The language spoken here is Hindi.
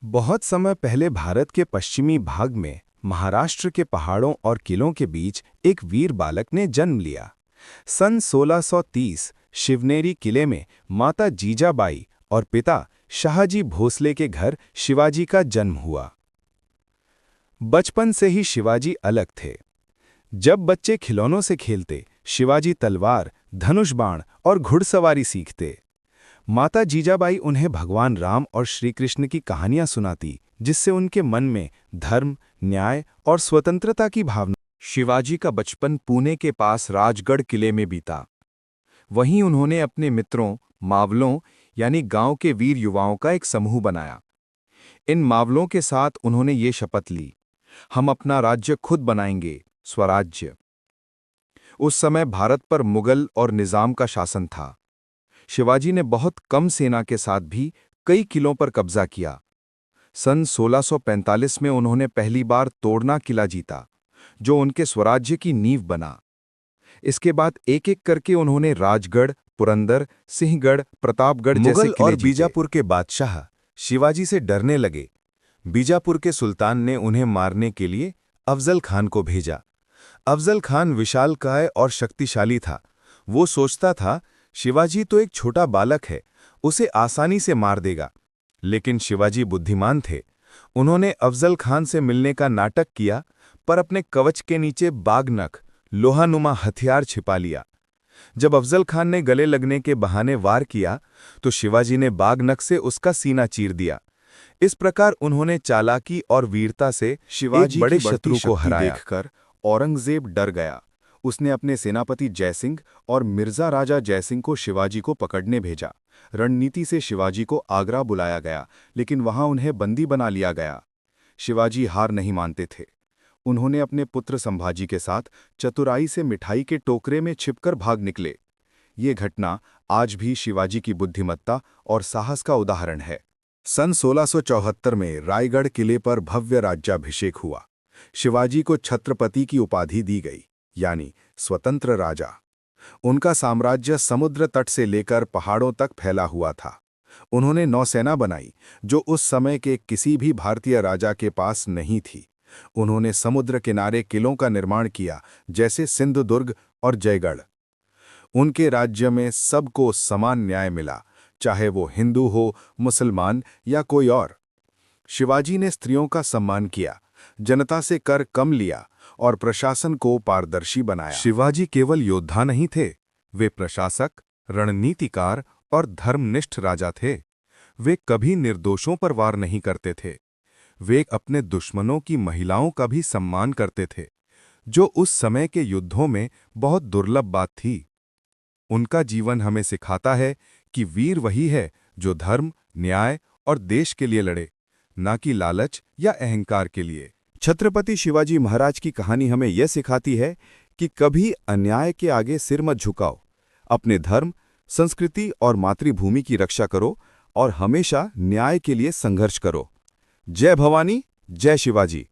बहुत समय पहले भारत के पश्चिमी भाग में महाराष्ट्र के पहाड़ों और किलों के बीच एक वीर बालक ने जन्म लिया। सन 1630 शिवनेरी किले में माता जीजाबाई और पिता शाहजी भोसले के घर शिवाजी का जन्म हुआ। बचपन से ही शिवाजी अलग थे। जब बच्चे खिलौनों से खेलते, शिवाजी तलवार, धनुष बाण और घुड़सवारी सीखते। माता जीजाबाई उन्हें भगवान राम और श्री कृष्ण की कहानियां सुनाती, जिससे उनके मन में धर्म, न्याय और स्वतंत्रता की भावना। शिवाजी का बचपन पुणे के पास राजगढ़ किले में बीता। वहीं उन्होंने अपने मित्रों, मावलों यानी गांव के वीर युवाओं का एक समूह बनाया। इन मावलों के साथ उन्होंने ये शपथ ली, हम अपना राज्य खुद बनाएंगे, स्वराज्य। उस समय भारत पर मुगल और निजाम का शासन था। शिवाजी ने बहुत कम सेना के साथ भी कई किलों पर कब्जा किया। सन 1645 में उन्होंने पहली बार तोड़ना किला जीता, जो उनके स्वराज्य की नींव बना। इसके बाद एक-एक करके उन्होंने राजगढ़, पुरंदर, सिंहगढ़, प्रतापगढ़ जैसे मुगल किले और जीते। बीजापुर के बादशाह शिवाजी से डरने लगे। बीजापुर के सुल्तान ने उन्हें मारने के लिए अफजल खान को भेजा। अफजल खान विशालकाय और शक्तिशाली था। वो सोचता था, शिवाजी तो एक छोटा बालक है, उसे आसानी से मार देगा। लेकिन शिवाजी बुद्धिमान थे। उन्होंने अफजल खान से मिलने का नाटक किया, पर अपने कवच के नीचे बागनख, लोहानुमा हथियार छिपा लिया। जब अफजल खान ने गले लगने के बहाने वार किया, तो शिवाजी ने बागनख से उसका सीना चीर दिया। इस प्रकार उन्होंने चालाकी और वीरता से शिवाजी एक बड़े की बढ़ती शत्रु को शक्ति हराया। देखकर औरंगजेब डर गया। उसने अपने सेनापति जयसिंह और मिर्जा राजा जयसिंह को शिवाजी को पकड़ने भेजा। रणनीति से शिवाजी को आगरा बुलाया गया, लेकिन वहां उन्हें बंदी बना लिया गया। शिवाजी हार नहीं मानते थे। उन्होंने अपने पुत्र संभाजी के साथ चतुराई से मिठाई के टोकरे में छिपकर भाग निकले। ये घटना आज भी शिवाजी की बुद्धिमत्ता और साहस का उदाहरण है। सन 1674 में रायगढ़ किले पर भव्य राज्याभिषेक हुआ। शिवाजी को छत्रपति की उपाधि दी गई, यानी स्वतंत्र राजा। उनका साम्राज्य समुद्र तट से लेकर पहाड़ों तक फैला हुआ था। उन्होंने नौसेना बनाई, जो उस समय के किसी भी भारतीय राजा के पास नहीं थी। उन्होंने समुद्र किनारे किलों का निर्माण किया, जैसे सिंधुदुर्ग और जयगढ़। उनके राज्य में सबको समान न्याय मिला, चाहे वो हिंदू हो, मुसलमान या कोई और। शिवाजी ने स्त्रियों का सम्मान किया, जनता से कर कम लिया और प्रशासन को पारदर्शी बनाया। शिवाजी केवल योद्धा नहीं थे, वे प्रशासक, रणनीतिकार और धर्मनिष्ठ राजा थे। वे कभी निर्दोषों पर वार नहीं करते थे। वे अपने दुश्मनों की महिलाओं का भी सम्मान करते थे, जो उस समय के युद्धों में बहुत दुर्लभ बात थी। उनका जीवन हमें सिखाता है कि वीर वही है जो धर्म, न्याय और देश के लिए लड़े, न कि लालच या अहंकार के लिए। छत्रपति शिवाजी महाराज की कहानी हमें यह सिखाती है कि कभी अन्याय के आगे सिर मत झुकाओ। अपने धर्म, संस्कृति और मातृभूमि की रक्षा करो और हमेशा न्याय के लिए संघर्ष करो। जय भवानी, जय शिवाजी।